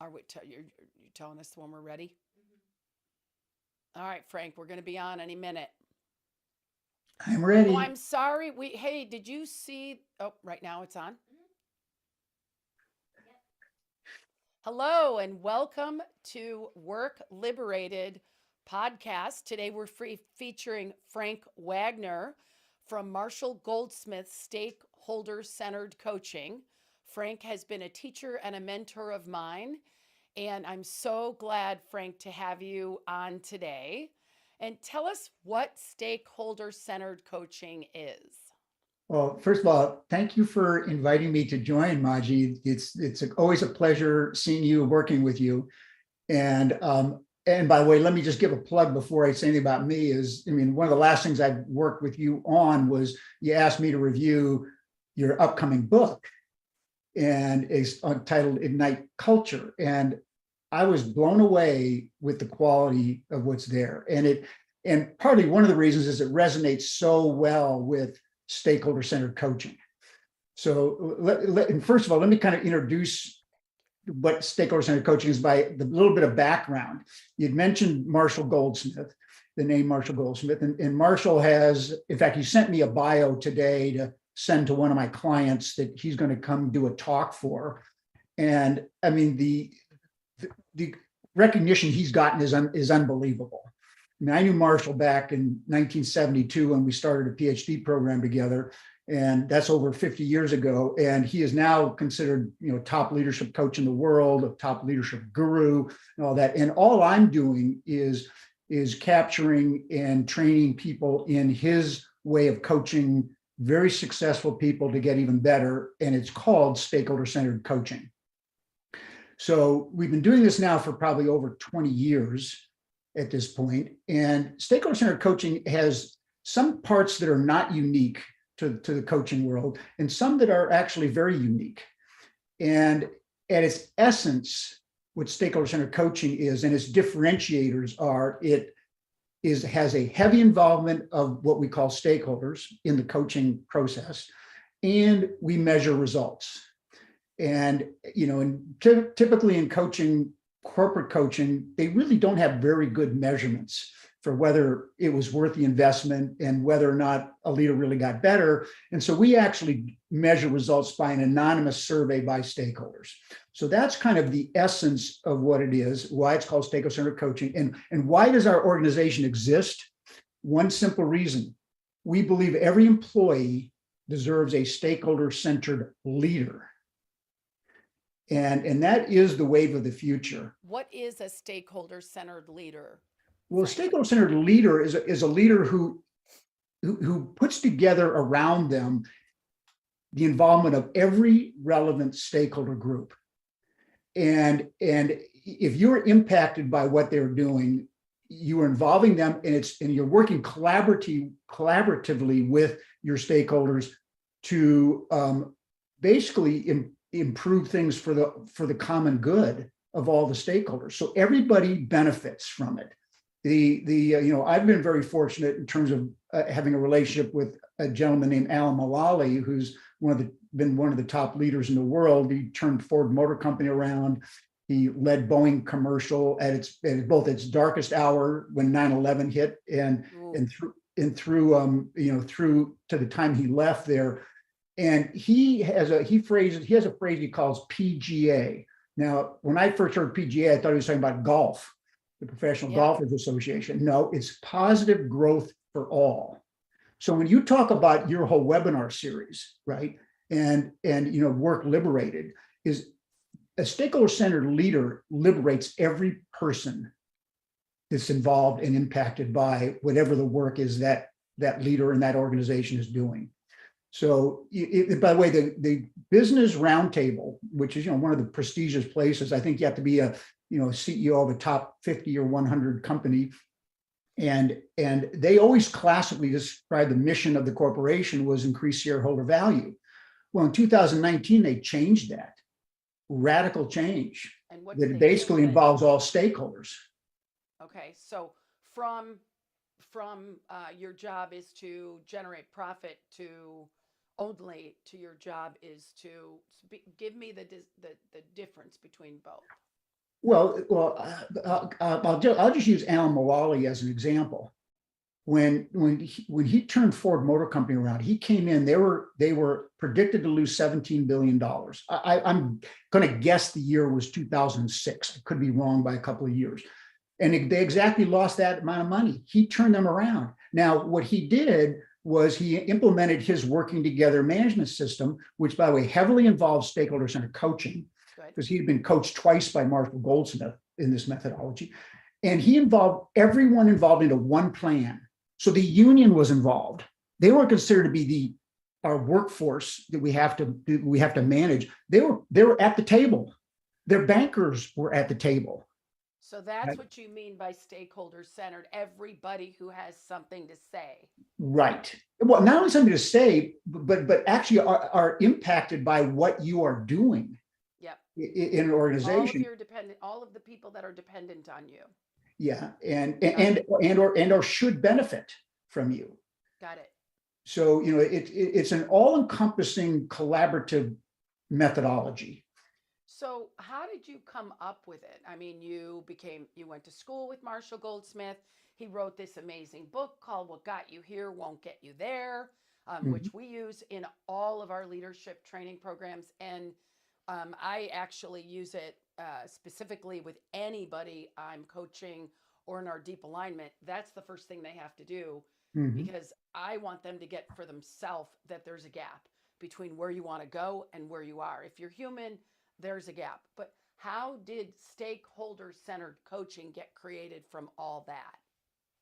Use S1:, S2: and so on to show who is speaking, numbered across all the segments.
S1: Are we? You're telling us when we're ready? All right, Frank. We're going to be on any minute.
S2: I'm
S1: Oh,
S2: ready.
S1: I'm sorry. Hey, did you see? Oh, right now it's on. Hello and welcome to Work Liberated podcast. Today we're featuring Frank Wagner from Marshall Goldsmith Stakeholder Centered Coaching. Frank has been a teacher and a mentor of mine, and I'm so glad, Frank, to have you on today. And tell us what stakeholder centered coaching is.
S2: Well, first of all, thank you for inviting me to join, Maji. It's always a pleasure seeing you, working with you. And by the way, let me just give a plug before I say anything about me. I mean, one of the last things I worked with you on was you asked me to review your upcoming book, and it's titled Ignite Culture. And I was blown away with the quality of what's there. And partly one of the reasons is it resonates so well with stakeholder centered coaching. So and first of all, let me kind of introduce what stakeholder centered coaching is by the little bit of background. You'd mentioned Marshall Goldsmith, the name Marshall Goldsmith, and Marshall has, in fact, he sent me a bio today to send to one of my clients that he's going to come do a talk for. And I mean, the recognition he's gotten is unbelievable. I mean, I knew Marshall back in 1972 when we started a PhD program together, and that's over 50 years ago. And he is now considered, top leadership coach in the world, a top leadership guru, and all that. And all I'm doing is capturing and training people in his way of coaching very successful people to get even better. And it's called stakeholder centered coaching. So we've been doing this now for probably over 20 years at this point. And stakeholder centered coaching has some parts that are not unique to the coaching world and some that are actually very unique. And at its essence, what stakeholder centered coaching is and its differentiators are has a heavy involvement of what we call stakeholders in the coaching process, and we measure results. And typically in coaching, corporate coaching, they really don't have very good measurements for whether it was worth the investment and whether or not a leader really got better. And so we actually measure results by an anonymous survey by stakeholders. So that's kind of the essence of what it is, why it's called stakeholder centered coaching, and why does our organization exist? One simple reason: we believe every employee deserves a stakeholder centered leader. And that is the wave of the future.
S1: What is a stakeholder centered leader,
S2: Well, a
S1: Frank?
S2: stakeholder centered leader is a leader who puts together around them the involvement of every relevant stakeholder group. And if you're impacted by what they're doing, you are involving them, and you're working collaboratively with your stakeholders to basically improve things for the common good of all the stakeholders. So everybody benefits from it. I've been very fortunate in terms of having a relationship with a gentleman named Alan Mulally, who's been one of the top leaders in the world. He turned Ford Motor Company around. He led Boeing commercial at both its darkest hour when 9/11 hit and through to the time he left there. And he has a phrase he calls PGA. Now, when I first heard PGA, I thought he was talking about golf, the Professional
S1: Yeah.
S2: Golfers Association. No, it's positive growth for all. So when you talk about your whole webinar series, right, and Work Liberated, is a stakeholder-centered leader liberates every person that's involved and impacted by whatever the work is that leader in that organization is doing. So, by the way, the Business Roundtable, which is one of the prestigious places, I think you have to be a CEO of a top 50 or 100 company, and they always classically describe the mission of the corporation was increase shareholder value. Well, in 2019, they changed that. Radical change
S1: And what did
S2: that
S1: they change
S2: basically
S1: it?
S2: involves all stakeholders.
S1: Okay, so from your job is to generate profit to only to your job is to give me the difference between both.
S2: I'll just use Alan Mulally as an example. When he turned Ford Motor Company around, he came in. They were predicted to lose $17 billion. I'm going to guess the year was 2006. I could be wrong by a couple of years. And they exactly lost that amount of money. He turned them around. Now, what he did was he implemented his working together management system, which, by the way, heavily involves stakeholder-centered coaching, because he had been coached twice by Marshall Goldsmith in this methodology. And he involved everyone involved into one plan. So the union was involved. They weren't considered to be our workforce that we have to manage. They were at the table. Their bankers were at the table.
S1: So that's what you mean by stakeholder centered, everybody who has something to say.
S2: Right. Well, not only something to say, but actually are impacted by what you are doing.
S1: Yep.
S2: In an organization.
S1: All of the people that are dependent on you.
S2: Yeah, or should benefit from you.
S1: Got it.
S2: So, it's an all-encompassing collaborative methodology.
S1: So how did you come up with it? I mean, you went to school with Marshall Goldsmith. He wrote this amazing book called What Got You Here Won't Get You There, which we use in all of our leadership training programs. And I actually use it specifically with anybody I'm coaching or in our deep alignment. That's the first thing they have to do, because I want them to get for themselves that there's a gap between where you want to go and where you are. If you're human, there's a gap. But how did stakeholder-centered coaching get created from all that?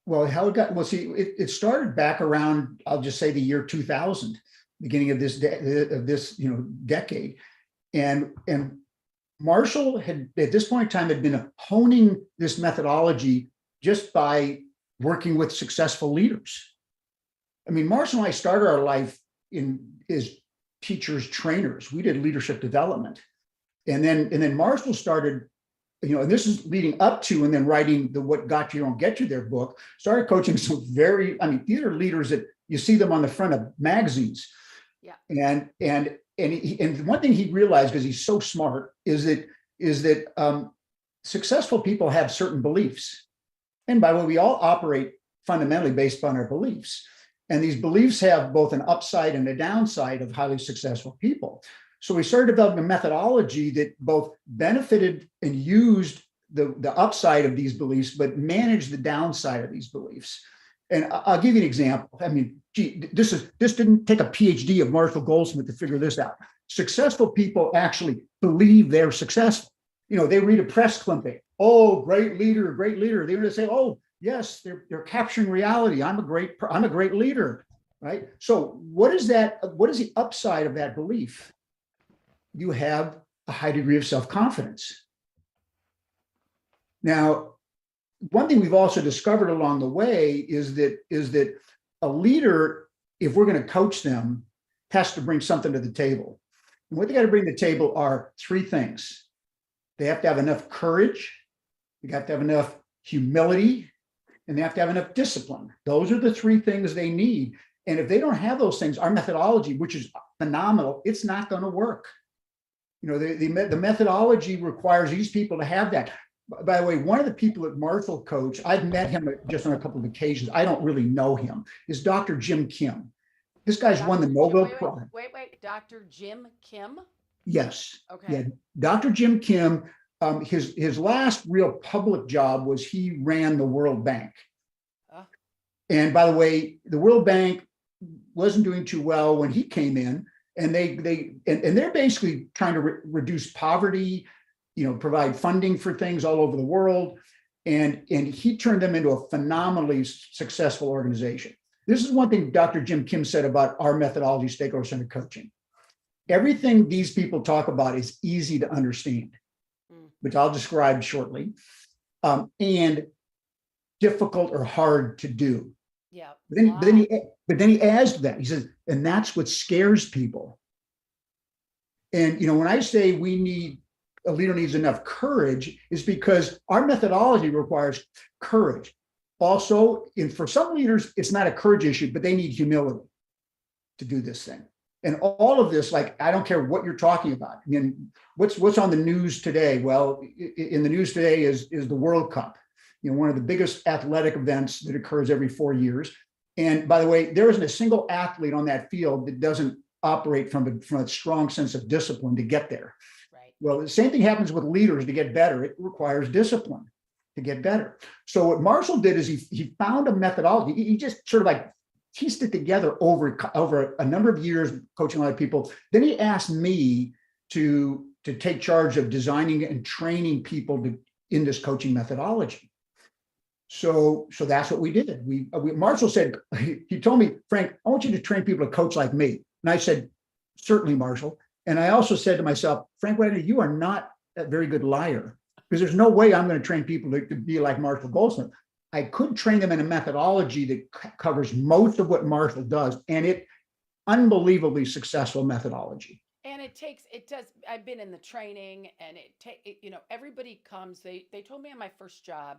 S2: Well, it started back around, I'll just say, the year 2000, beginning of this decade. And Marshall had, at this point in time, had been honing this methodology just by working with successful leaders. I mean, Marshall and I started our life as teachers, trainers. We did leadership development. And then Marshall started, and this is leading up to and then writing the What Got You Don't Get You There book, started coaching some these are leaders that you see them on the front of magazines.
S1: Yeah.
S2: And one thing he realized, because he's so smart, is that successful people have certain beliefs. And by the way, we all operate fundamentally based on our beliefs. And these beliefs have both an upside and a downside of highly successful people. So we started developing a methodology that both benefited and used the upside of these beliefs, but managed the downside of these beliefs. And I'll give you an example. I mean, this didn't take a PhD of Marshall Goldsmith to figure this out. Successful people actually believe they're successful. They read a press clipping. Oh, great leader, great leader. They're going to say, oh, yes, they're capturing reality. I'm a great leader, right? So what is the upside of that belief? You have a high degree of self-confidence. Now, one thing we've also discovered along the way is that a leader, if we're going to coach them, has to bring something to the table. And what they got to bring to the table are three things. They have to have enough courage, they have to have enough humility, and they have to have enough discipline. Those are the three things they need. And if they don't have those things, our methodology, which is phenomenal, it's not going to work. The methodology requires these people to have that. By the way, one of the people at Marshall coach, I've met him just on a couple of occasions. I don't really know him, is Dr. Jim Kim. This guy's won the Nobel Prize.
S1: Wait, Dr. Jim Kim?
S2: Yes.
S1: Okay.
S2: Yeah. Dr. Jim Kim, his last real public job was he ran the World Bank. And by the way, the World Bank wasn't doing too well when he came in, and they're basically trying to reduce poverty, provide funding for things all over the world. And he turned them into a phenomenally successful organization. This is one thing Dr. Jim Kim said about our methodology, stakeholder-centered coaching. Everything these people talk about is easy to understand, which I'll describe shortly, and difficult or hard to do.
S1: Yeah.
S2: But then he adds to that. He says, and that's what scares people. And when I say a leader needs enough courage, is because our methodology requires courage. Also, for some leaders, it's not a courage issue, but they need humility to do this thing. And all of this, like, I don't care what you're talking about. I mean, what's on the news today? Well, in the news today is the World Cup, one of the biggest athletic events that occurs every 4 years. And by the way, there isn't a single athlete on that field that doesn't operate from a strong sense of discipline to get there.
S1: Right.
S2: Well, the same thing happens with leaders to get better. It requires discipline to get better. So what Marshall did is he found a methodology. He just sort of like pieced it together over a number of years, coaching a lot of people. Then he asked me to take charge of designing and training people in this coaching methodology. So that's what we did. Marshall said, he told me, Frank, I want you to train people to coach like me. And I said, certainly, Marshall. And I also said to myself, Frank Wagner, you are not a very good liar, because there's no way I'm going to train people to be like Marshall Goldsmith. I could train them in a methodology that covers most of what Marshall does, and it unbelievably successful methodology.
S1: And it does. I've been in the training, and everybody comes. They told me on my first job,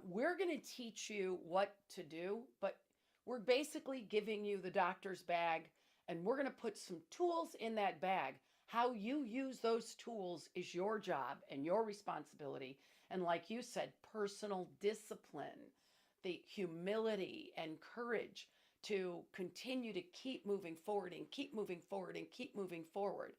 S1: we're going to teach you what to do, but we're basically giving you the doctor's bag, and we're going to put some tools in that bag. How you use those tools is your job and your responsibility. And like you said, personal discipline, the humility and courage to continue to keep moving forward and keep moving forward and keep moving forward.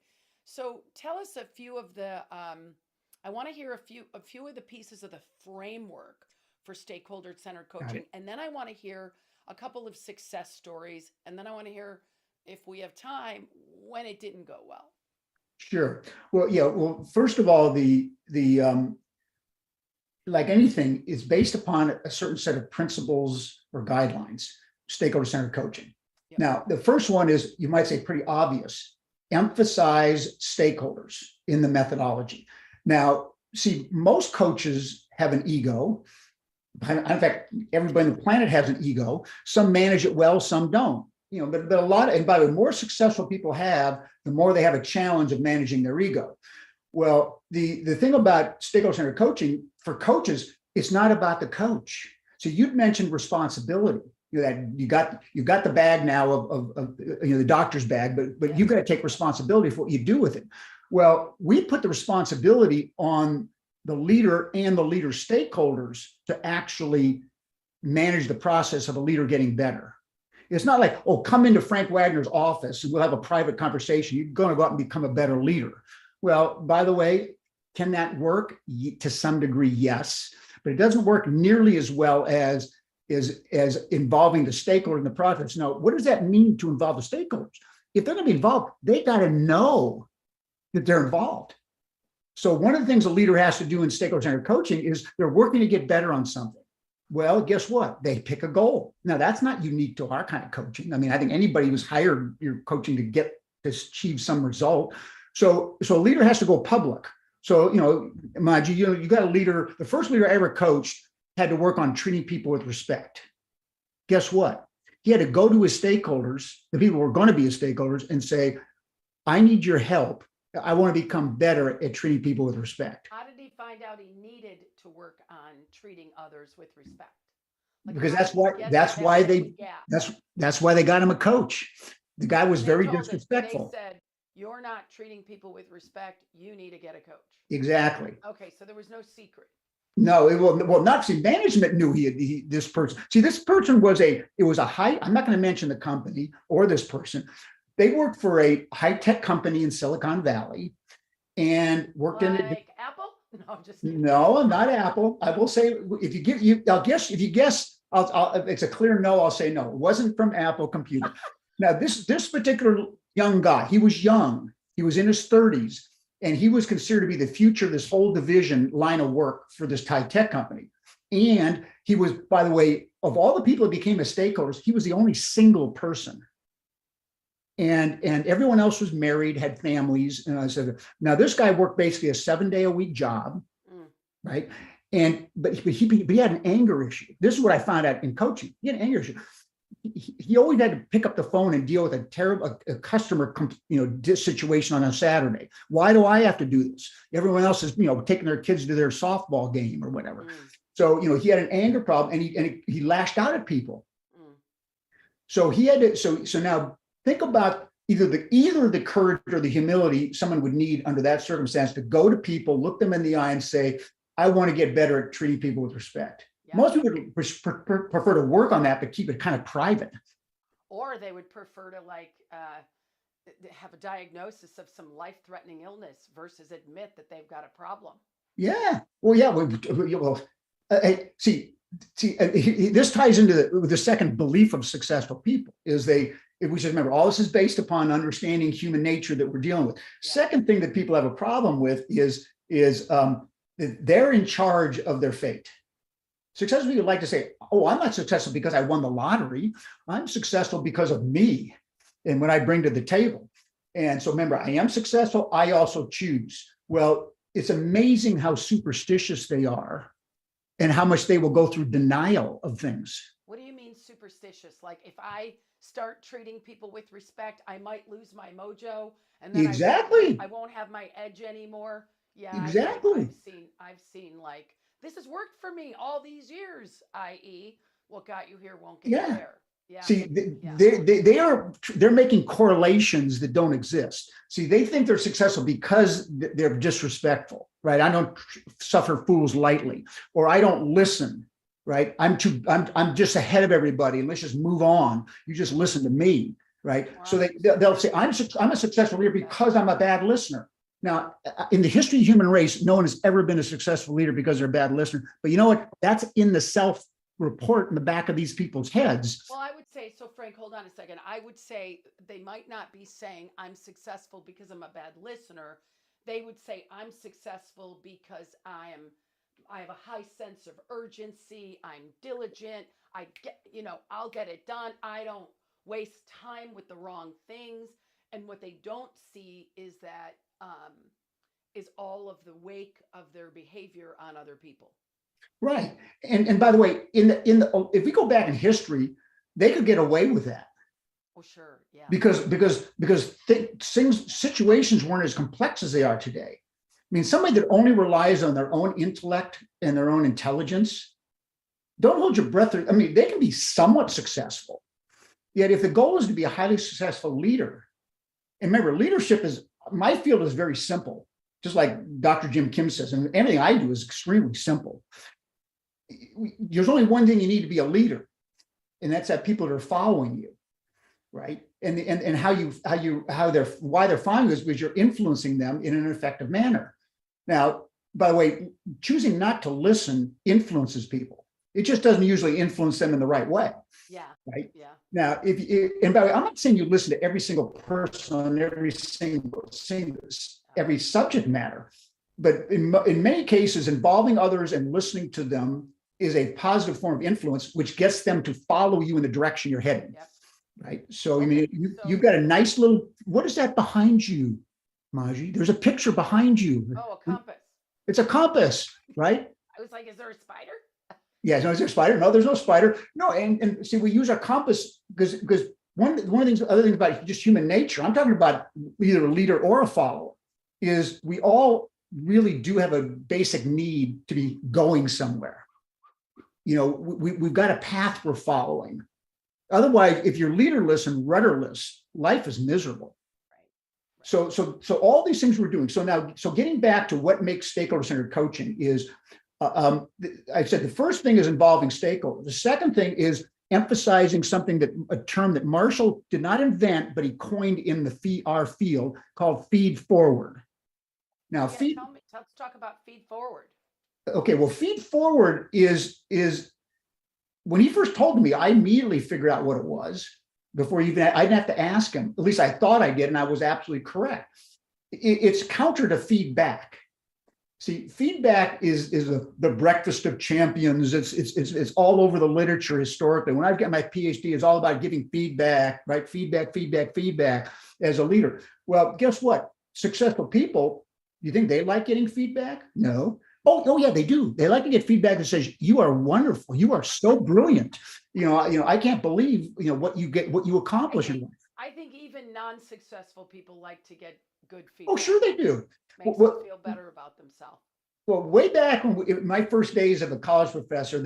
S1: So tell us a few of the, I want to hear a few of the pieces of the framework for stakeholder-centered coaching. And then I want to hear a couple of success stories. And then I want to hear, if we have time, when it didn't go well. Sure.
S2: Well, yeah. Well, first of all, the like anything is based upon a certain set of principles or guidelines, stakeholder-centered coaching. Yep. Now, the first one is, you might say, pretty obvious. Emphasize stakeholders in the methodology. Now, see, most coaches have an ego. In fact, everybody on the planet has an ego. Some manage it well, some don't. But a lot, and by the more successful people have, the more they have a challenge of managing their ego. Well, the thing about stakeholder-centered coaching for coaches, it's not about the coach. So you'd mentioned responsibility. That you got the bag now of the doctor's bag, but you've got to take responsibility for what you do with it. Well, we put the responsibility on the leader and the leader stakeholders to actually manage the process of a leader getting better. It's not like, oh, come into Frank Wagner's office and we'll have a private conversation. You're going to go out and become a better leader. Well, by the way, can that work? To some degree, yes, but it doesn't work nearly as well as involving the stakeholder in the process. Now, what does that mean to involve the stakeholders? If they're going to be involved, they got to know that they're involved. So one of the things a leader has to do in stakeholder-centered coaching is they're working to get better on something. Well, guess what? They pick a goal. Now, that's not unique to our kind of coaching. I mean, I think anybody who's hired your coaching to achieve some result. So a leader has to go public. So, Maji, you got a leader. The first leader I ever coached had to work on treating people with respect. Guess what? He had to go to his stakeholders, the people who were going to be his stakeholders, and say, I need your help. I want to become better at treating people with respect. How did he find out he needed to work on treating others with respect? Because that's why they got him a coach. The guy was very disrespectful.
S1: They said, you're not treating people with respect. You need to get a coach.
S2: Exactly.
S1: Okay, so there was no secret.
S2: No, not see, management knew this person. See, this person was I'm not going to mention the company or this person. They worked for a high-tech company in Silicon Valley and worked in it.
S1: Apple? No, I'm just kidding.
S2: No, not Apple. I will say, if you guess, it's a clear no, I'll say no. It wasn't from Apple Computer. Now, this particular young guy, he was young. He was in his 30s, and he was considered to be the future of this whole division line of work for this high-tech company. And he was, by the way, of all the people that became his stakeholders, he was the only single person. And everyone else was married, had families. And I said, now this guy worked basically a 7-day-a-week job, right? But he had an anger issue. This is what I found out in coaching. He had an anger issue. He always had to pick up the phone and deal with a terrible customer, situation on a Saturday. Why do I have to do this? Everyone else is, taking their kids to their softball game or whatever. So, he had an anger problem, and he lashed out at people. So he had to. So now think about either the courage or the humility someone would need under that circumstance to go to people, look them in the eye and say, I want to get better at treating people with respect.
S1: Yeah.
S2: Most people would prefer to work on that, but keep it kind of private.
S1: Or they would prefer to have a diagnosis of some life-threatening illness versus admit that they've got a problem.
S2: Yeah. Well, yeah. See, this ties into the second belief of successful people is if we should remember, all this is based upon understanding human nature that we're dealing with. Yeah. Second thing that people have a problem with is they're in charge of their fate. Successful people like to say, oh, I'm not successful because I won the lottery. I'm successful because of me and what I bring to the table. And so remember, I am successful. I also choose. Well, it's amazing how superstitious they are and how much they will go through denial of things.
S1: What do you mean superstitious? Like if I start treating people with respect, I might lose my mojo and then
S2: exactly.
S1: I won't have my edge anymore. Yeah,
S2: exactly.
S1: I've seen like, this has worked for me all these years, i.e. what got you here won't get you there. Yeah.
S2: See, they're making correlations that don't exist. See, they think they're successful because they're disrespectful, right? I don't suffer fools lightly, or I don't listen, right? I'm just ahead of everybody, and let's just move on. You just listen to me, right? Wow. So they'll say I'm a successful leader because I'm a bad listener. Now, in the history of the human race, no one has ever been a successful leader because they're a bad listener. But you know what? That's in the self-report in the back of these people's heads.
S1: Well, I would say, so Frank, hold on a second. I would say they might not be saying I'm successful because I'm a bad listener. They would say I'm successful because I have a high sense of urgency. I'm diligent. I'll get it done. I don't waste time with the wrong things. And what they don't see is that is all of the wake of their behavior on other people.
S2: Right. And by the way, if we go back in history, they could get away with that.
S1: Oh, sure. Yeah. Because situations weren't as complex as they are today. I mean, somebody that only relies on their own intellect and their own intelligence, don't hold your breath. I mean, they can be somewhat successful. Yet if the goal is to be a highly successful leader, and remember, my field is very simple, just like Dr. Jim Kim says, and everything I do is extremely simple. There's only one thing you need to be a leader, and that's that people that are following you, right? And why they're following you is because you're influencing them in an effective manner. Now, by the way, choosing not to listen influences people. It just doesn't usually influence them in the right way. Yeah.
S2: Right.
S1: Yeah.
S2: Now, and by the way, I'm not saying you listen to every single person on every subject matter, but in many cases, involving others and listening to them is a positive form of influence, which gets them to follow you in the direction you're heading. Yep. Right. So, I mean, you've got a nice little, what is that behind you, Maji? There's a picture behind you.
S1: Oh, a compass.
S2: It's a compass, right?
S1: I was like, is there a spider?
S2: Yeah, no, is there a spider? No, there's no spider. No, and see, we use our compass because one of the things, other things about just human nature, I'm talking about either a leader or a follower, is we all really do have a basic need to be going somewhere. You know, we've got a path we're following. Otherwise, if you're leaderless and rudderless, life is miserable. Right. So all these things we're doing. So getting back to what makes stakeholder-centered coaching is, I said the first thing is involving stakeholders. The second thing is emphasizing a term that Marshall did not invent, but he coined in our field called feed forward. Now,
S1: let's talk about feed forward.
S2: Okay, well, feed forward is when he first told me, I immediately figured out what it was before I didn't have to ask him. At least I thought I did, and I was absolutely correct. It's counter to feedback. See, feedback is the breakfast of champions. It's all over the literature historically. When I've got my PhD, it's all about giving feedback, right? Feedback as a leader. Well, guess what? Successful people, you think they like getting feedback? No. Oh yeah, they do. They like to get feedback that says, you are wonderful. You are so brilliant. I can't believe, what you accomplish in life.
S1: I think even non-successful people like to get good feedback.
S2: Oh, sure they do.
S1: Makes them feel better about themselves.
S2: Well, way back in my first days of a college professor,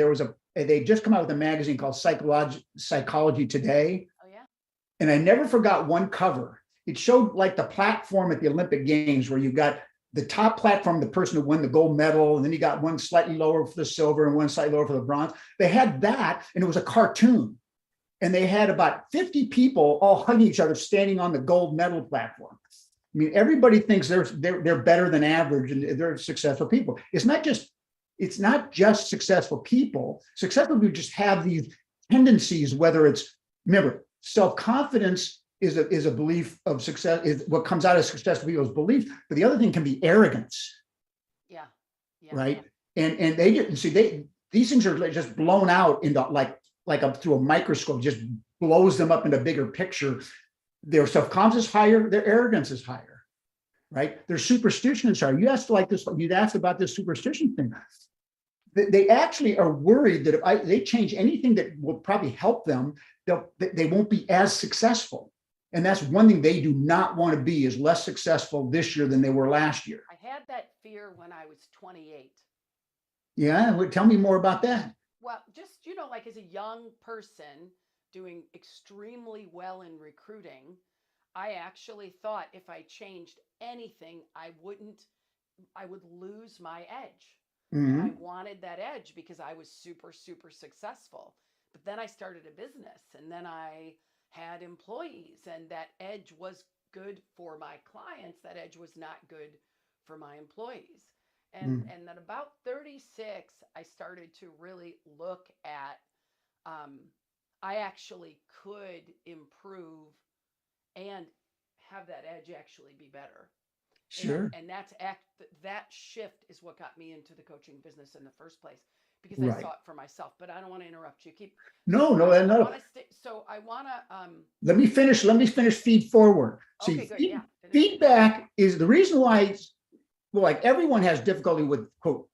S2: they just come out with a magazine called Psychology Today.
S1: Oh, yeah.
S2: And I never forgot one cover. it showed like the platform at the Olympic Games where you got the top platform, the person who won the gold medal, and then you got one slightly lower for the silver and one slightly lower for the bronze. They had that, and it was a cartoon. And they had about 50 people all hugging each other standing on the gold medal platform. I mean, everybody thinks they're better than average and they're successful people. It's not just successful people. Successful people just have these tendencies, whether it's, remember, self-confidence is a belief of success, is what comes out of successful people's belief. But the other thing can be arrogance.
S1: Yeah.
S2: Right. And they didn't see these things are just blown out into through a microscope, just blows them up into a bigger picture. Their self-confidence is higher, their arrogance is higher, right? Their superstition is higher. You'd asked about this superstition thing. They actually are worried that if they change anything that will probably help them, they won't be as successful. And that's one thing they do not want to be, is less successful this year than they were last year.
S1: I had that fear when I was 28.
S2: Yeah, tell me more about that.
S1: Well, just, like as a young person doing extremely well in recruiting, I actually thought if I changed anything, I would lose my edge.
S2: Mm-hmm.
S1: And I wanted that edge because I was super, super successful. But then I started a business, and then I had employees, and that edge was good for my clients. That edge was not good for my employees. And then about 36, I started to really look at, I actually could improve and have that edge actually be better.
S2: Sure.
S1: And that shift is what got me into the coaching business in the first place, because
S2: Right.
S1: I saw it for myself. But I don't want to interrupt you.
S2: No.
S1: So I want to.
S2: Let me finish feed forward.
S1: Okay, good. Yeah.
S2: Feedback is the reason why. Well, like everyone has difficulty with quote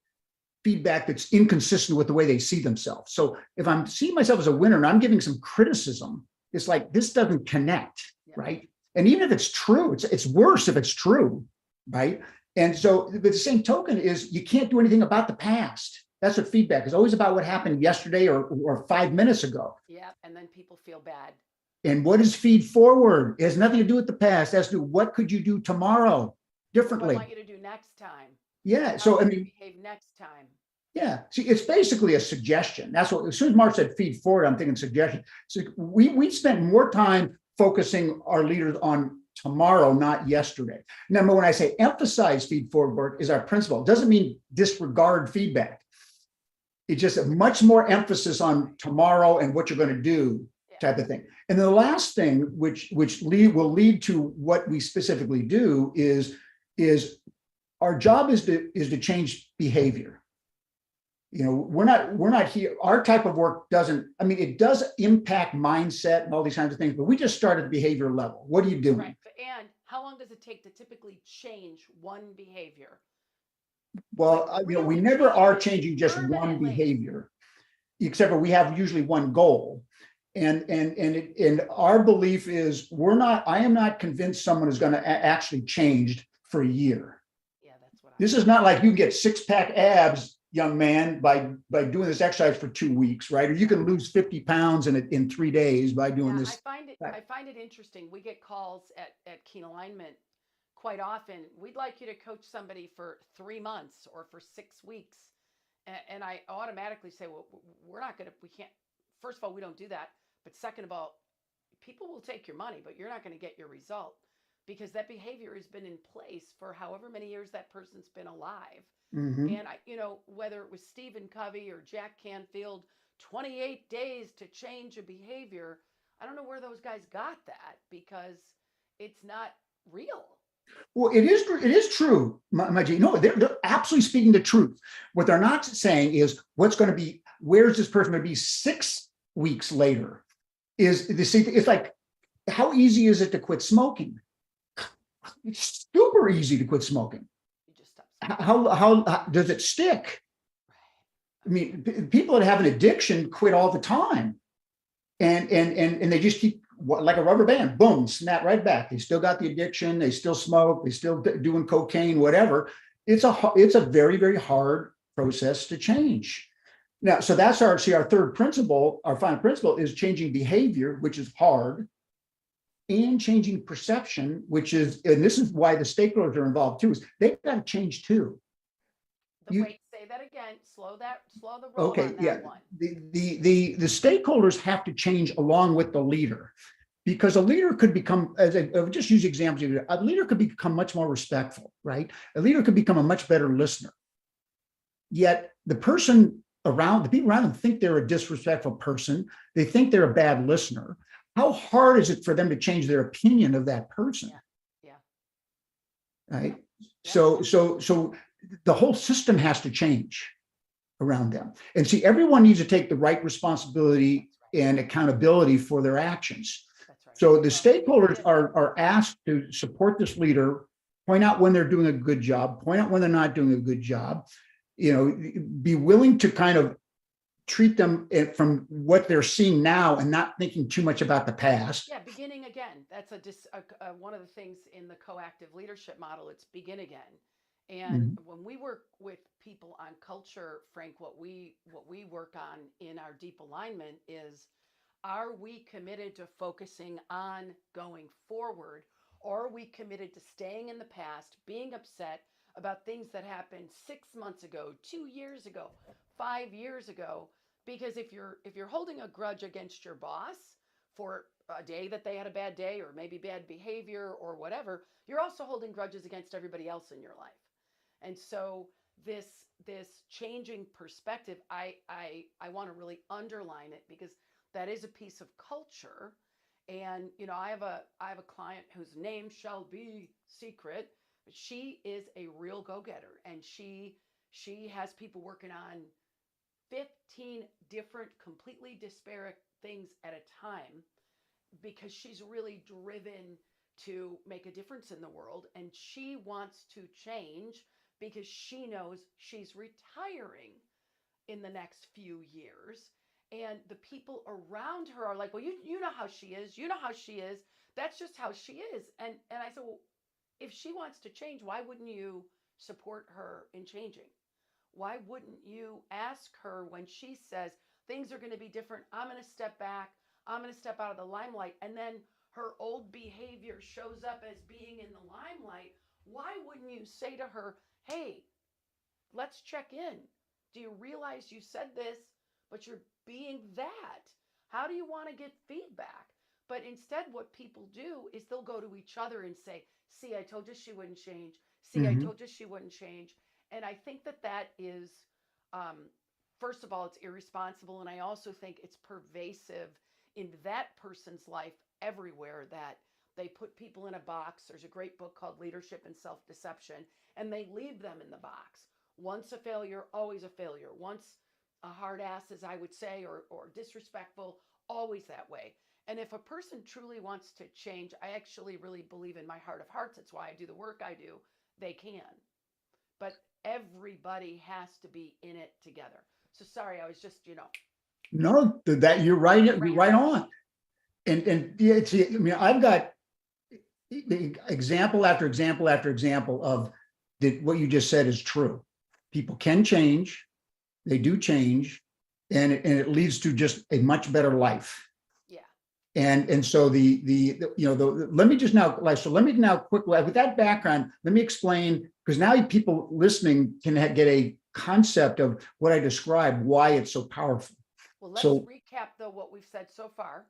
S2: feedback that's inconsistent with the way they see themselves. So if I'm seeing myself as a winner and I'm giving some criticism, it's like this doesn't connect, right? And even if it's true, it's worse if it's true, right? And so, but the same token is you can't do anything about the past. That's what feedback is, always about what happened yesterday or 5 minutes ago.
S1: Yeah, and then people feel bad.
S2: And what is feed forward? It has nothing to do with the past. It has to do what could you do tomorrow differently?
S1: What I want you to do next time.
S2: Yeah. So I mean,
S1: behave next time.
S2: Yeah. See, it's basically a suggestion. That's what, as soon as Mark said feed forward, I'm thinking suggestion. So we spent more time focusing our leaders on tomorrow, not yesterday. Now, when I say emphasize feed forward work is our principle, it doesn't mean disregard feedback. It's just a much more emphasis on tomorrow and what you're going to do type of thing. And then the last thing, which will lead to what we specifically do is our job is to change behavior. We're not here. Our type of work doesn't, it does impact mindset and all these kinds of things, but we just start at the behavior level. What are you doing?
S1: Right. And how long does it take to typically change one behavior?
S2: Well, we never are changing just one behavior, except for we have usually one goal. And our belief is I am not convinced someone is going to actually change for a year.
S1: Yeah, that's what
S2: this is not like you can get 6-pack abs, young man, by doing this exercise for 2 weeks, right? Or you can lose 50 pounds in 3 days by doing this.
S1: I find it interesting. We get calls at Keen Alignment quite often. We'd like you to coach somebody for 3 months or for 6 weeks. And I automatically say, well, we can't, first of all, we don't do that. But second of all, people will take your money, but you're not going to get your result because that behavior has been in place for however many years that person's been alive.
S2: Mm-hmm.
S1: And whether it was Stephen Covey or Jack Canfield, 28 days to change a behavior. I don't know where those guys got that because it's not real.
S2: Well, it is true, Maji. No, they're absolutely speaking the truth. What they're not saying is where's this person going to be 6 weeks later? It's like, how easy is it to quit smoking? It's super easy to quit smoking.
S1: You just stop.
S2: How does it stick? People that have an addiction quit all the time, and they just keep like a rubber band, boom, snap right back. They still got the addiction. They still smoke. They still doing cocaine, whatever. It's a very, very hard process to change. Now, so that's our third principle. Our final principle is changing behavior, which is hard. and changing perception, which is, and this is why the stakeholders are involved too, is they've got to change too.
S1: Wait, say that again. Slow the roll
S2: Okay,
S1: on
S2: yeah.
S1: that one.
S2: The stakeholders have to change along with the leader, because a leader could become, as I just use examples, a leader could become much more respectful, right? A leader could become a much better listener. Yet the people around them think they're a disrespectful person. They think they're a bad listener. How hard is it for them to change their opinion of that person?
S1: Yeah.
S2: Right.
S1: Yeah.
S2: So the whole system has to change around them. And see, everyone needs to take the right responsibility and accountability for their actions.
S1: That's right.
S2: So the stakeholders are asked to support this leader, point out when they're doing a good job, point out when they're not doing a good job, be willing to kind of treat them from what they're seeing now and not thinking too much about the past.
S1: Yeah, beginning again. That's one of the things in the coactive leadership model. It's begin again. And when we work with people on culture, Frank, what we work on in our deep alignment is, are we committed to focusing on going forward, or are we committed to staying in the past, being upset about things that happened 6 months ago, 2 years ago, 5 years ago? Because if you're holding a grudge against your boss for a day that they had a bad day, or maybe bad behavior or whatever, you're also holding grudges against everybody else in your life. And so this changing perspective, I want to really underline it, because that is a piece of culture. And I have a client whose name shall be secret. But she is a real go-getter, and she has people working on 15 different completely disparate things at a time, because she's really driven to make a difference in the world, and she wants to change because she knows she's retiring in the next few years. And the people around her are like, well, you know how she is. You know how she is. That's just how she is. And I said, well, if she wants to change, why wouldn't you support her in changing? Why wouldn't you ask her when she says things are going to be different? I'm going to step back. I'm going to step out of the limelight. And then her old behavior shows up as being in the limelight. Why wouldn't you say to her, hey, let's check in. Do you realize you said this, but you're being that? How do you want to get feedback? But instead, what people do is they'll go to each other and say, see, I told you she wouldn't change. See, I told you she wouldn't change. And I think that is, first of all, it's irresponsible. And I also think it's pervasive in that person's life everywhere, that they put people in a box. There's a great book called Leadership and Self-Deception, and they leave them in the box. Once a failure, always a failure. Once a hard ass, as I would say, or disrespectful, always that way. And if a person truly wants to change, I actually really believe in my heart of hearts, it's why I do the work I do, they can. But everybody has to be in it together. So sorry, I was just,
S2: No, that you're right. You're right on. And yeah, I mean, I've got example after example after example of that. What you just said is true. People can change. They do change, and it leads to just a much better life.
S1: Yeah.
S2: And so let me now quickly, with that background, let me explain, because now people listening can get a concept of what I described, why it's so powerful.
S1: Well, let's recap though what we've said so far.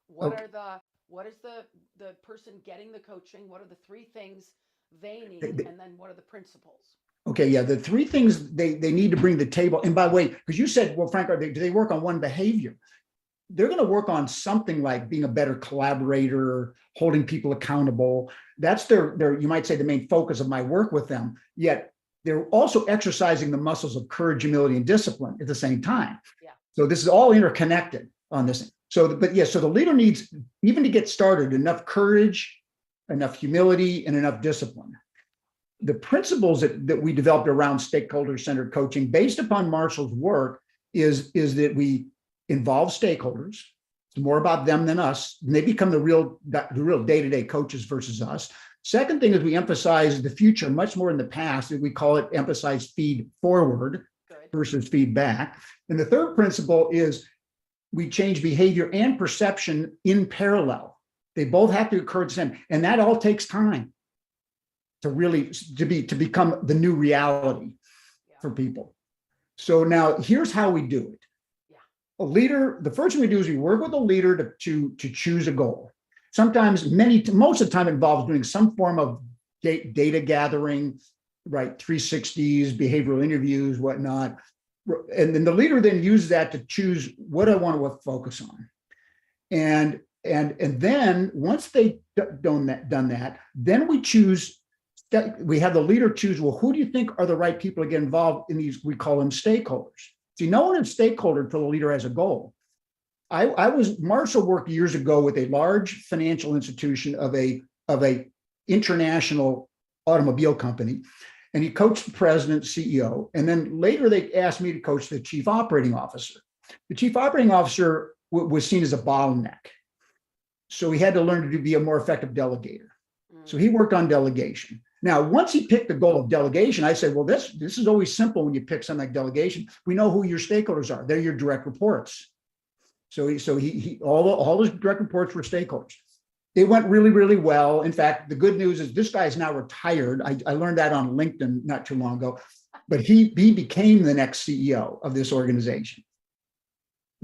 S1: What is the person getting the coaching? What are the 3 things they need? And then what are the principles?
S2: Okay, yeah, the 3 things they need to bring to the table. And by the way, because you said, well, Frank, do they work on one behavior? They're going to work on something like being a better collaborator, holding people accountable. That's their you might say, the main focus of my work with them. Yet they're also exercising the muscles of courage, humility, and discipline at the same time.
S1: Yeah.
S2: So this is all interconnected on this. So the leader needs, even to get started, enough courage, enough humility, and enough discipline. The principles that we developed around stakeholder-centered coaching, based upon Marshall's work, is that we involve stakeholders. It's more about them than us. And they become the real day-to-day coaches versus us. Second thing is we emphasize the future much more in the past. We call it emphasize feed forward versus feedback. And the third principle is we change behavior and perception in parallel. They both have to occur at the same time. And that all takes time to really to become the new reality for people. So now here's how we do it. A leader, the first thing we do is we work with a leader to choose a goal. Sometimes most of the time it involves doing some form of data gathering, right? 360s, behavioral interviews, whatnot. And then the leader then uses that to choose what I want to focus on. And then once they've done that, then we have the leader choose, well, who do you think are the right people to get involved in these? We call them stakeholders. See, no one is stakeholder until the leader has a goal. Marshall worked years ago with a large financial institution of a international automobile company, and he coached the president, CEO, and then later they asked me to coach the chief operating officer. The chief operating officer was seen as a bottleneck, so he had to learn to be a more effective delegator. So he worked on delegation. Now, once he picked the goal of delegation, I said, well, this is always simple when you pick something like delegation. We know who your stakeholders are. They're your direct reports. So all his direct reports were stakeholders. It went really, really well. In fact, the good news is this guy is now retired. I learned that on LinkedIn not too long ago, but he became the next CEO of this organization.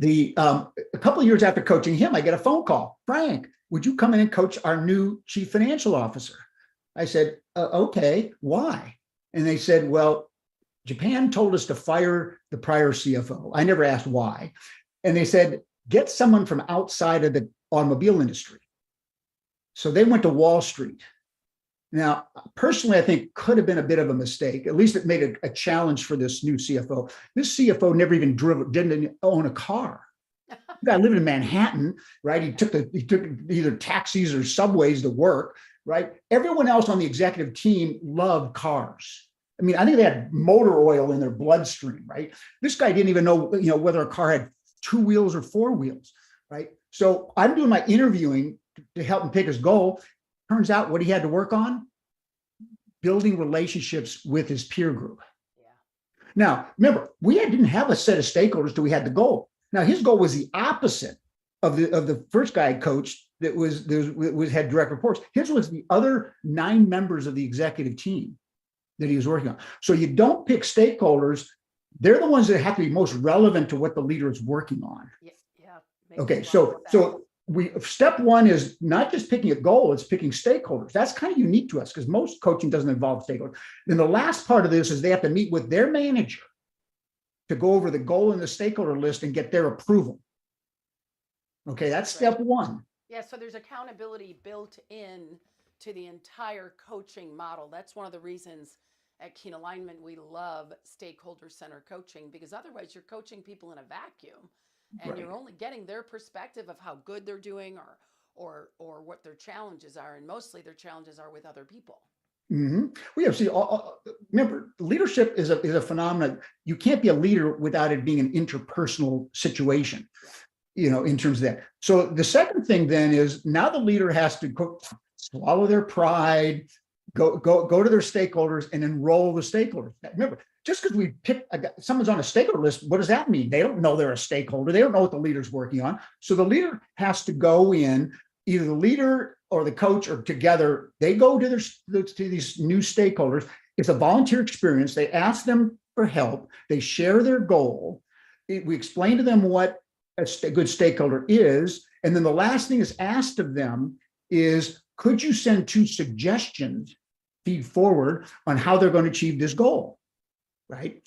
S2: A couple of years after coaching him, I get a phone call. Frank, would you come in and coach our new chief financial officer? I said, okay, why? And they said, well, Japan told us to fire the prior CFO. I never asked why. And they said, get someone from outside of the automobile industry. So they went to Wall Street. Now, personally, I think could have been a bit of a mistake. At least it made it a challenge for this new CFO. This CFO never even didn't own a car. The guy lived in Manhattan, right? He took either taxis or subways to work, right? Everyone else on the executive team loved cars. I mean, I think they had motor oil in their bloodstream, right? This guy didn't even know, whether a car had 2 wheels or 4 wheels, right? So I'm doing my interviewing to help him pick his goal. Turns out what he had to work on, building relationships with his peer group. Yeah. Now, remember, we didn't have a set of stakeholders till we had the goal. Now, his goal was the opposite of the first guy I coached that had direct reports. His was the other 9 members of the executive team that he was working on. So you don't pick stakeholders. They're the ones that have to be most relevant to what the leader is working on. Yeah. Okay. So step one is not just picking a goal, it's picking stakeholders. That's kind of unique to us because most coaching doesn't involve stakeholders. Then the last part of this is they have to meet with their manager to go over the goal and the stakeholder list and get their approval. Okay, that's step one.
S1: Yeah, so there's accountability built in to the entire coaching model. That's one of the reasons at Keen Alignment we love stakeholder-centered coaching, because otherwise you're coaching people in a vacuum. And you're only getting their perspective of how good they're doing or what their challenges are. And mostly their challenges are with other people.
S2: Mm-hmm. We have remember, leadership is a phenomenon. You can't be a leader without it being an interpersonal situation, in terms of that. So the second thing then is now the leader has to swallow their pride, go to their stakeholders and enroll the stakeholders. Remember, just because we pick someone's on a stakeholder list, what does that mean? They don't know they're a stakeholder. They don't know what the leader's working on. So the leader has to go in, either the leader or the coach or together, they go to these new stakeholders. It's a volunteer experience. They ask them for help. They share their goal. We explain to them what a good stakeholder is. And then the last thing is asked of them is, could you send 2 suggestions, feed forward on how they're going to achieve this goal? Right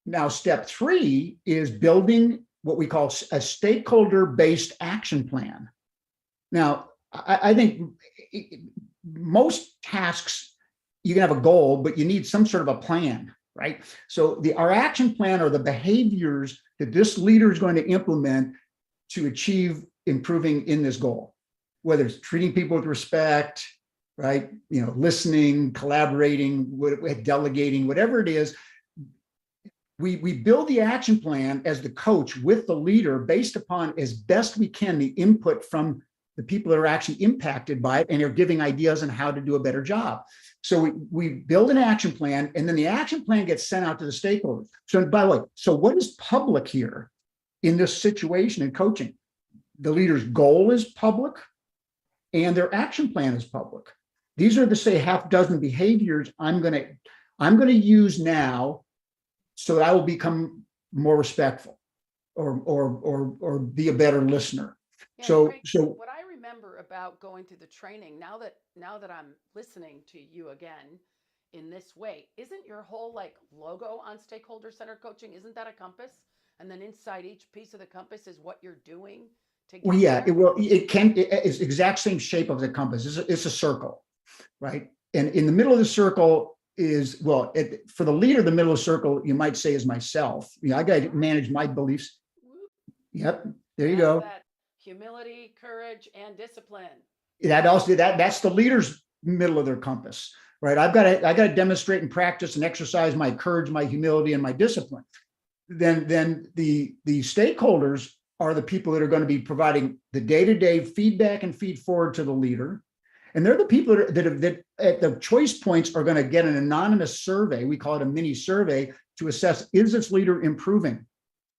S2: now, step 3 is building what we call a stakeholder-based action plan. Now, I think most tasks, you can have a goal, but you need some sort of a plan, right? So our action plan are the behaviors that this leader is going to implement to achieve improving in this goal, whether it's treating people with respect, right? Listening, collaborating, delegating, whatever it is. We build the action plan as the coach with the leader based upon, as best we can, the input from the people that are actually impacted by it and are giving ideas on how to do a better job. So we build an action plan, and then the action plan gets sent out to the stakeholders. So by the way, so what is public here in this situation in coaching? The leader's goal is public, and their action plan is public. These are the say half dozen behaviors I'm going to use now so that I will become more respectful or be a better listener.
S1: Yeah,
S2: So
S1: Frank,
S2: so
S1: what I remember about going through the training, now that I'm listening to you again in this way, isn't your whole like logo on stakeholder centered coaching, isn't that a compass? And then inside each piece of the compass is what you're doing to
S2: well,
S1: get
S2: yeah,
S1: there?
S2: it's exact same shape of the compass. It's a circle, right? And in the middle of the circle is, well, for the leader, the middle of the circle, you might say, is myself. I got to manage my beliefs.
S1: Whoop.
S2: Yep, there you
S1: That's
S2: go.
S1: that humility, courage, and discipline.
S2: That's the leader's middle of their compass, right? I got to demonstrate and practice and exercise my courage, my humility, and my discipline. Then the stakeholders are the people that are going to be providing the day-to-day feedback and feed forward to the leader. And they're the people that at the choice points are going to get an anonymous survey. We call it a mini survey to assess, is this leader improving?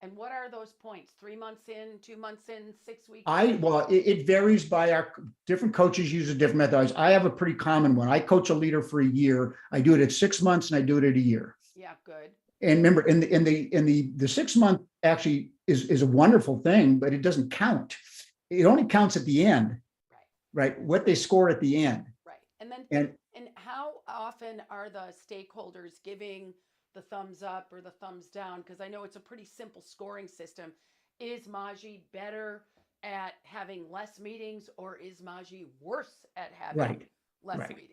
S1: And what are those points? 3 months in, 2 months in, 6 weeks?
S2: Well, it varies by our different coaches use a different methodology. I have a pretty common one. I coach a leader for a year. I do it at 6 months and I do it at a year.
S1: Yeah, good.
S2: And remember, in the 6 month actually is a wonderful thing, but it doesn't count. It only counts at the end, right? What they score at the end.
S1: Right. And then
S2: And
S1: and how often are the stakeholders giving the thumbs up or the thumbs down? Because I know it's a pretty simple scoring system. Is Maji better at having less meetings, or is Maji worse at having
S2: Right.
S1: less
S2: Right.
S1: meetings?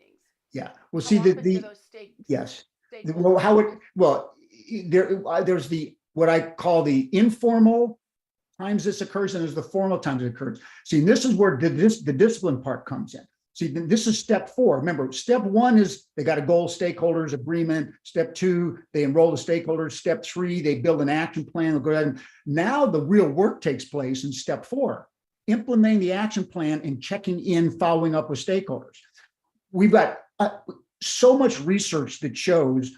S2: yeah, well,
S1: How
S2: see
S1: often do those
S2: yes.
S1: stakeholders?
S2: There's the what I call the informal times this occurs, and there's the formal times it occurs. See, this is where the discipline part comes in. See, this is step 4. Remember, step 1 is they got a goal, stakeholders agreement. Step 2, they enroll the stakeholders. Step 3, they build an action plan. Go ahead. Now the real work takes place in step 4, implementing the action plan and checking in, following up with stakeholders. We've got so much research that shows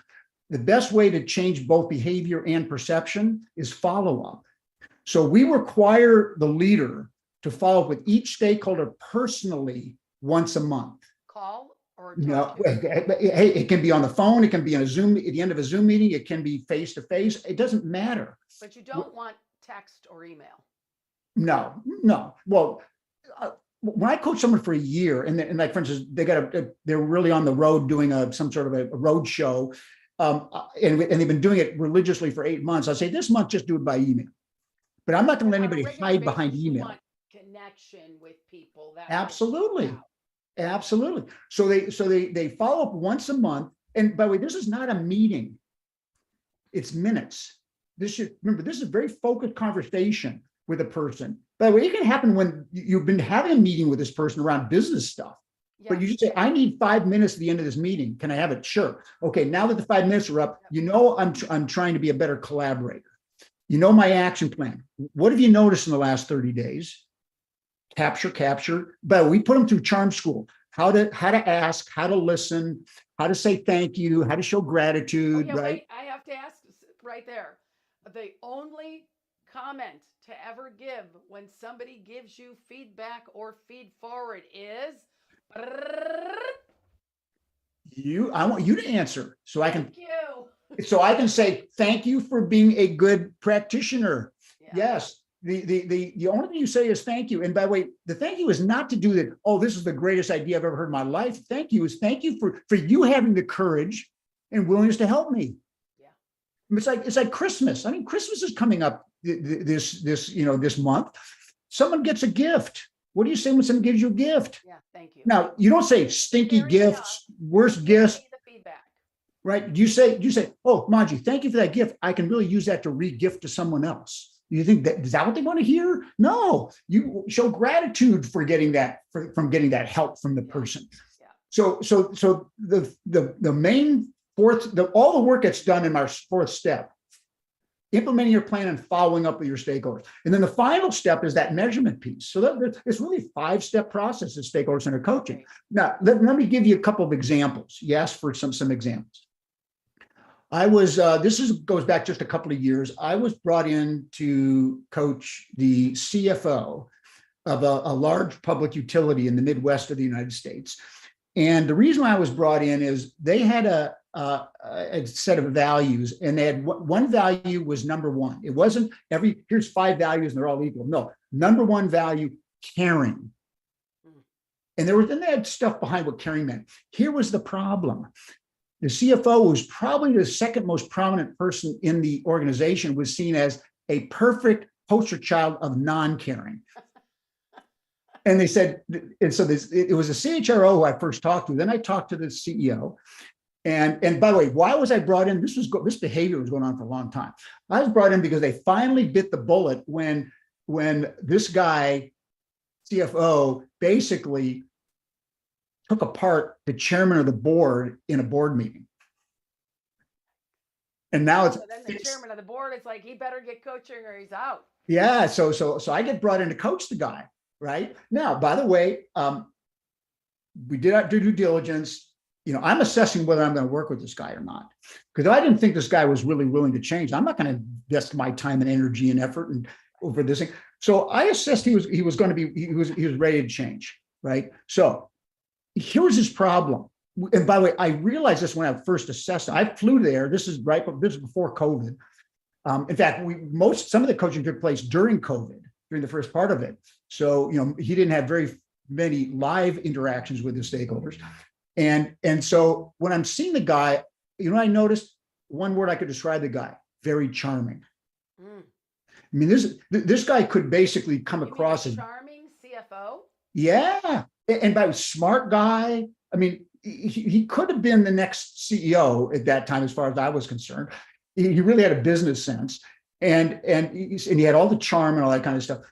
S2: the best way to change both behavior and perception is follow up. So we require the leader to follow up with each stakeholder personally once a month.
S1: Call or
S2: No,
S1: talk to?
S2: hey, it can be on the phone, it can be on a Zoom, at the end of a Zoom meeting, it can be face to face. It doesn't matter.
S1: But you don't want text or email.
S2: No. Well, when I coach someone for a year, and like for instance, they're really on the road doing some sort of a road show, and they've been doing it religiously for 8 months. I say this month, just do it by email. But I'm not going to let
S1: On a
S2: anybody
S1: regular
S2: hide behind
S1: basis, you
S2: email.
S1: want connection with people. That
S2: Absolutely. Absolutely. So they follow up once a month. And by the way, this is not a meeting. It's minutes. Remember, this is a very focused conversation with a person. By the way, it can happen when you've been having a meeting with this person around business stuff.
S1: Yeah.
S2: But you just say, I need 5 minutes at the end of this meeting. Can I have it? Sure. Okay, now that the 5 minutes are up, I'm trying to be a better collaborator. My action plan. What have you noticed in the last 30 days? Capture. But we put them through charm school. How to ask, how to listen, how to say thank you, how to show gratitude, right?
S1: Wait, I have to ask right there. The only comment to ever give when somebody gives you feedback or feed forward is
S2: I want you to answer so I can
S1: thank you.
S2: so I can say thank you for being a good practitioner.
S1: Yeah.
S2: Yes. The only thing you say is thank you. And by the way, the thank you is not to do that. Oh, this is the greatest idea I've ever heard in my life. Thank you for you having the courage and willingness to help me.
S1: Yeah.
S2: It's like Christmas. I mean, Christmas is coming up this month. Someone gets a gift. What do you say when someone gives you a gift?
S1: Yeah, thank you.
S2: Now, you don't say stinky
S1: Fair
S2: gifts, worst
S1: Give
S2: gifts,
S1: me the feedback.
S2: right? You say, oh, Maji, thank you for that gift. I can really use that to re-gift to someone else. You think is that what they want to hear? No, you show gratitude for getting that, from getting that help from the person.
S1: Yeah.
S2: So the main all the work that's done in our 4th step, implementing your plan and following up with your stakeholders. And then the final step is that measurement piece. So it's really a 5-step process of stakeholder-centered coaching.
S1: Right.
S2: Now, let me give you a couple of examples. You asked for some examples. I was, goes back just a couple of years. I was brought in to coach the CFO of a large public utility in the Midwest of the United States. And the reason why I was brought in is they had a set of values, and they had one value was number one. It wasn't here's 5 values and they're all equal. No, number one value, caring. And then they had stuff behind what caring meant. Here was the problem. The CFO, was probably the second most prominent person in the organization, was seen as a perfect poster child of non-caring. And they said, and so it was a CHRO who I first talked to. Then I talked to the CEO. And by the way, why was I brought in? This behavior was going on for a long time. I was brought in because they finally bit the bullet when this guy, CFO, basically took apart the chairman of the board in a board meeting. And now
S1: So then the chairman of the board is like, he better get coaching or he's out.
S2: Yeah. So I get brought in to coach the guy. Right now, by the way, we did our due diligence. I'm assessing whether I'm going to work with this guy or not, because I didn't think this guy was really willing to change. I'm not going to invest my time and energy and effort and over this thing. So I assessed he was ready to change. Right. So here's his problem. And by the way, I realized this when I first assessed him. I flew there. This is before COVID. In fact, some of the coaching took place during COVID, during the first part of it. So, he didn't have very many live interactions with the stakeholders. And so when I'm seeing the guy, I noticed one word I could describe the guy: very charming. I mean, this guy could basically come across as
S1: charming CFO.
S2: Yeah. And by smart guy, I mean, he could have been the next CEO at that time, as far as I was concerned. He really had a business sense, and he had all the charm and all that kind of stuff.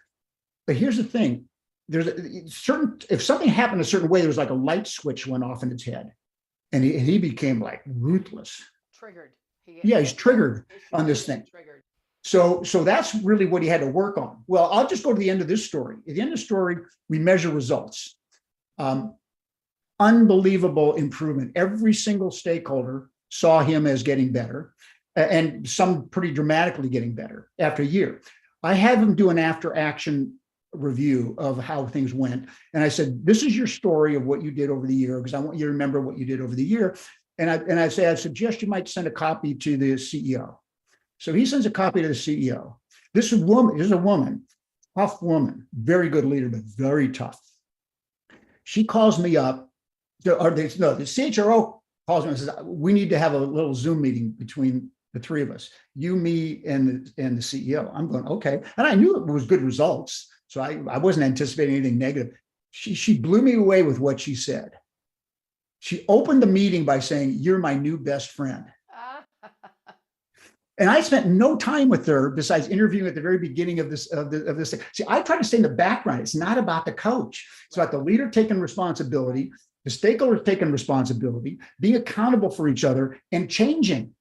S2: But here's the thing: if something happened a certain way, there was like a light switch went off in his head, and he became like ruthless.
S1: Triggered.
S2: He's triggered on this thing.
S1: Triggered.
S2: So that's really what he had to work on. Well, I'll just go to the end of this story. At the end of the story, we measure results. Unbelievable improvement. Every single stakeholder saw him as getting better, and some pretty dramatically getting better after a year. I have him do an after action review of how things went. And I said, this is your story of what you did over the year, because I want you to remember what you did over the year. And I suggest you might send a copy to the CEO. So he sends a copy to the CEO. This is a woman, tough woman, very good leader, but very tough. She calls me up, the CHRO calls me and says, we need to have a little Zoom meeting between the three of us, you, me, and the CEO. I'm going, okay. And I knew it was good results. So I wasn't anticipating anything negative. She blew me away with what she said. She opened the meeting by saying, "You're my new best friend." And I spent no time with her besides interviewing at the very beginning of this thing. See, I try to stay in the background. It's not about the coach. It's about the leader taking responsibility, the stakeholders taking responsibility, being accountable for each other, and changing.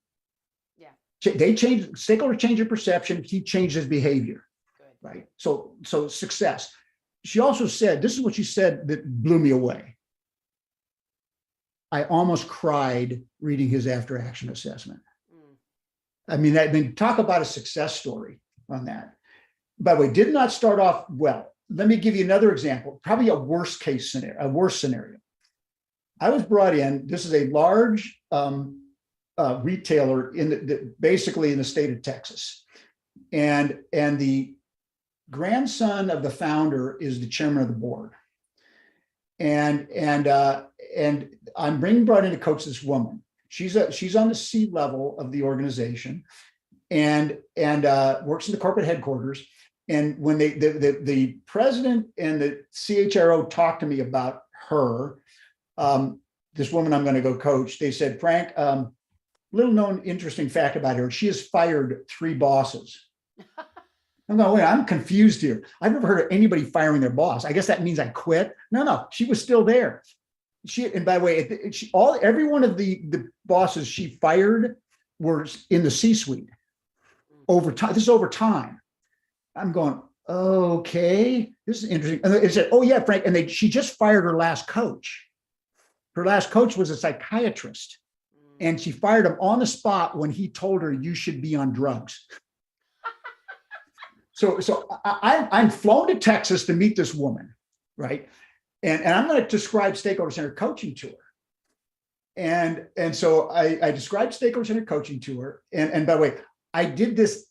S1: Yeah.
S2: Stakeholders change their perception. He changed his behavior.
S1: Good.
S2: Right. So success. She also said, this is what she said that blew me away. I almost cried reading his after action assessment. I mean, talk about a success story on that. By the way, did not start off well. Let me give you another example, probably a worst scenario. I was brought in, this is a large retailer basically in the state of Texas. And the grandson of the founder is the chairman of the board. And I'm brought in to coach this woman. She's on the C level of the organization, and works in the corporate headquarters. And when the president and the CHRO talked to me about her, this woman I'm going to go coach, they said, Frank, little known interesting fact about her: she has fired 3 bosses. I'm going, wait, I'm confused here. I've never heard of anybody firing their boss. I guess that means I quit. No, she was still there. And by the way, every one of the bosses she fired were in the C-suite over time. This is over time. I'm going, okay, this is interesting. And they said, oh yeah, Frank. And she just fired her last coach. Her last coach was a psychiatrist, and she fired him on the spot when he told her you should be on drugs. I'm flown to Texas to meet this woman, right? And I'm going to describe Stakeholder Center coaching to her. And so I described Stakeholder Center coaching to her. And by the way, I did this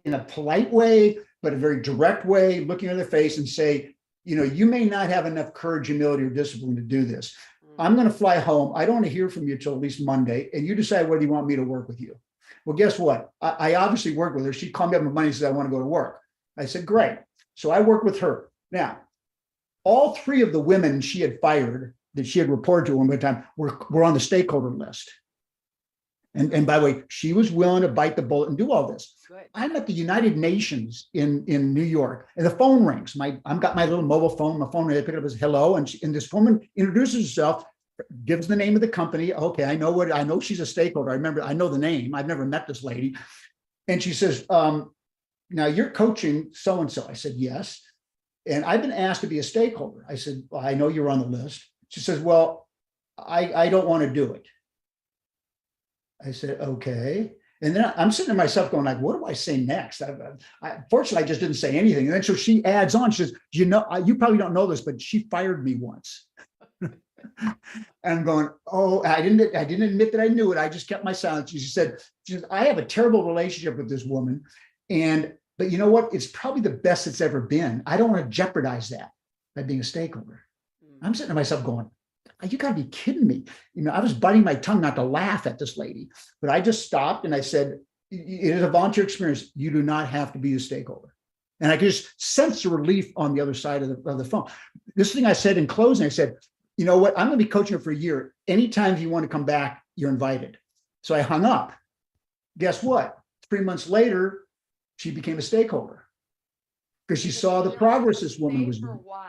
S2: in a polite way, but a very direct way, looking her in the face and say, you may not have enough courage, humility, or discipline to do this. I'm going to fly home. I don't want to hear from you till at least Monday, and you decide whether you want me to work with you. Well, guess what? I obviously worked with her. She called me up on Monday and said, I want to go to work. I said, great. So I worked with her. Now, all three of the women she had fired that she had reported to one time were on the stakeholder list. And by the way, she was willing to bite the bullet and do all this.
S1: Good.
S2: I'm at the United Nations in New York, and the phone rings. I've got my little mobile phone. My phone, I pick it up as hello, and this woman introduces herself, gives the name of the company. Okay, I know she's a stakeholder. I know the name. I've never met this lady. And she says, now you're coaching so-and-so. I said, yes. And I've been asked to be a stakeholder. I said, well, I know you're on the list. She says, well, I don't want to do it. I said, okay. And then I'm sitting to myself going like, what do I say next? Fortunately, I just didn't say anything. And then so she adds on, she says, you probably don't know this, but she fired me once. And I'm going, oh, I didn't admit that I knew it. I just kept my silence. She said, I have a terrible relationship with this woman. But you know what? It's probably the best it's ever been. I don't want to jeopardize that by being a stakeholder. I'm sitting to myself going, you got to be kidding me. I was biting my tongue not to laugh at this lady, but I just stopped and I said, it is a volunteer experience. You do not have to be a stakeholder. And I could just sense the relief on the other side of the phone. This thing I said in closing, I said, you know what? I'm going to be coaching her for a year. Anytime you want to come back, you're invited. So I hung up. Guess what? 3 months later, she became a stakeholder because she saw the progress this woman was doing.
S1: Why?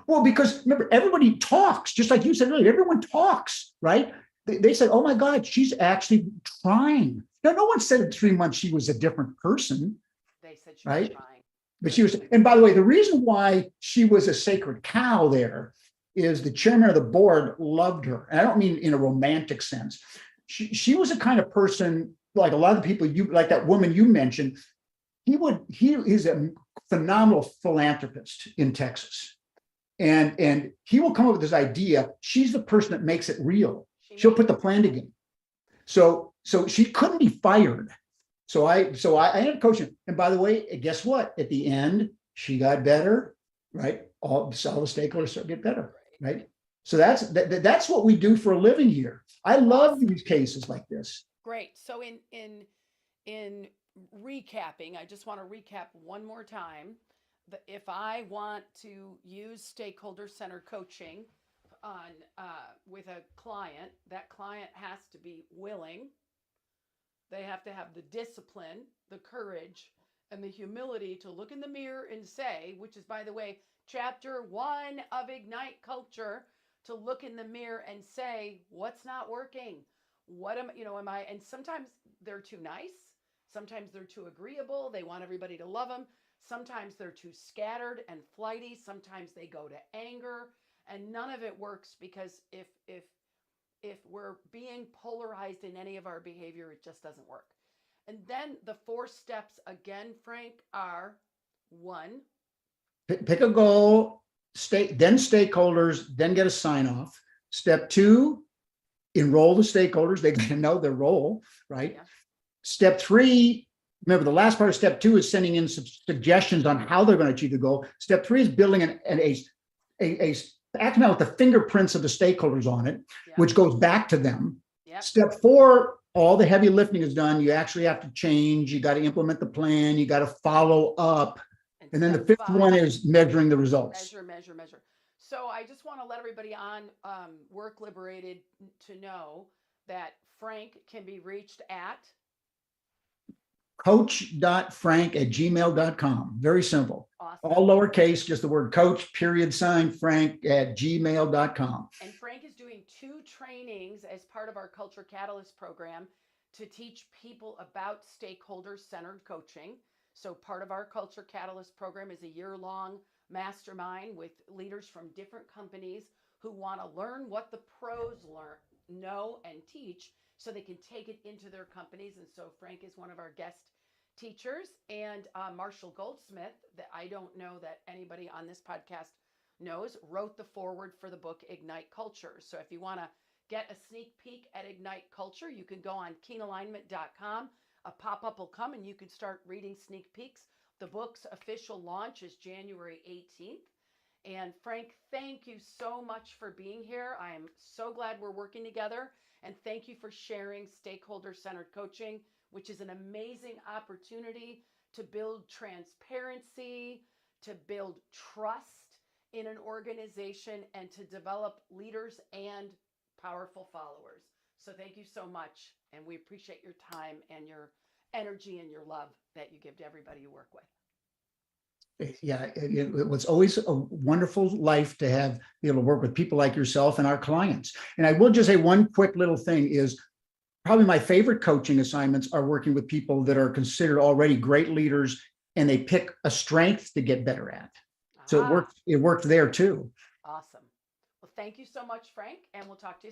S2: Well, because remember, everybody talks, just like you said earlier, everyone talks, right? They said, oh my God, she's actually trying. Now, no one said in 3 months she was a different person.
S1: They said she was trying.
S2: But she was, and by the way, the reason why she was a sacred cow there is the chairman of the board loved her. And I don't mean in a romantic sense. She was a kind of person, like a lot of the people like that woman you mentioned, he's a phenomenal philanthropist in Texas. And he will come up with this idea. She's the person that makes it real. She'll put the plan together. So she couldn't be fired. So I ended up coaching. And by the way, guess what? At the end, she got better, right? All the stakeholders get better, right? So that's what we do for a living here. I love these cases like this.
S1: Great. So in recapping, I just want to recap one more time. If I want to use stakeholder center coaching on with a client, that client has to be willing. They have to have the discipline, the courage, and the humility to look in the mirror and say, which is, by the way, chapter 1 of Ignite Culture, to look in the mirror and say, what's not working? What am I? And sometimes they're too nice. Sometimes they're too agreeable. They want everybody to love them. Sometimes they're too scattered and flighty. Sometimes they go to anger, and none of it works, because if we're being polarized in any of our behavior, it just doesn't work. And then the 4 steps again, Frank, are 1.
S2: Pick a goal, then stakeholders, then get a sign off. Step 2, enroll the stakeholders. They got to know their role, right? Yeah. Step 3, remember the last part of step 2 is sending in some suggestions on how they're going to achieve the goal. Step 3 is building a acting out with the fingerprints of the stakeholders on it, yeah, which goes back to them. Yep. Step 4, all the heavy lifting is done. You actually have to change. You got to implement the plan. You got to follow up. And then the 5th one is measuring the results.
S1: Measure. So I just want to let everybody on Work Liberated to know that Frank can be reached at
S2: coach.frank@gmail.com. Very simple.
S1: Awesome.
S2: All lowercase, just the word coach, _Frank@gmail.com.
S1: And Frank is doing 2 trainings as part of our Culture Catalyst program to teach people about stakeholder-centered coaching. So part of our Culture Catalyst program is a year-long mastermind with leaders from different companies who want to learn what the pros know and teach, so they can take it into their companies. And so Frank is one of our guest teachers. And Marshall Goldsmith, that I don't know that anybody on this podcast knows, wrote the foreword for the book Ignite Culture. So if you want to get a sneak peek at Ignite Culture, you can go on keenalignment.com. A pop-up will come and you can start reading sneak peeks. The book's official launch is January 18th. And Frank, thank you so much for being here. I am so glad we're working together. And thank you for sharing stakeholder-centered coaching, which is an amazing opportunity to build transparency, to build trust in an organization, and to develop leaders and powerful followers. So thank you so much. And we appreciate your time and your energy and your love that you give to everybody you work with.
S2: Yeah, it was always a wonderful life to have be able to work with people like yourself and our clients. And I will just say one quick little thing is probably my favorite coaching assignments are working with people that are considered already great leaders and they pick a strength to get better at. So it worked there too.
S1: Awesome. Well, thank you so much, Frank, and we'll talk to you soon.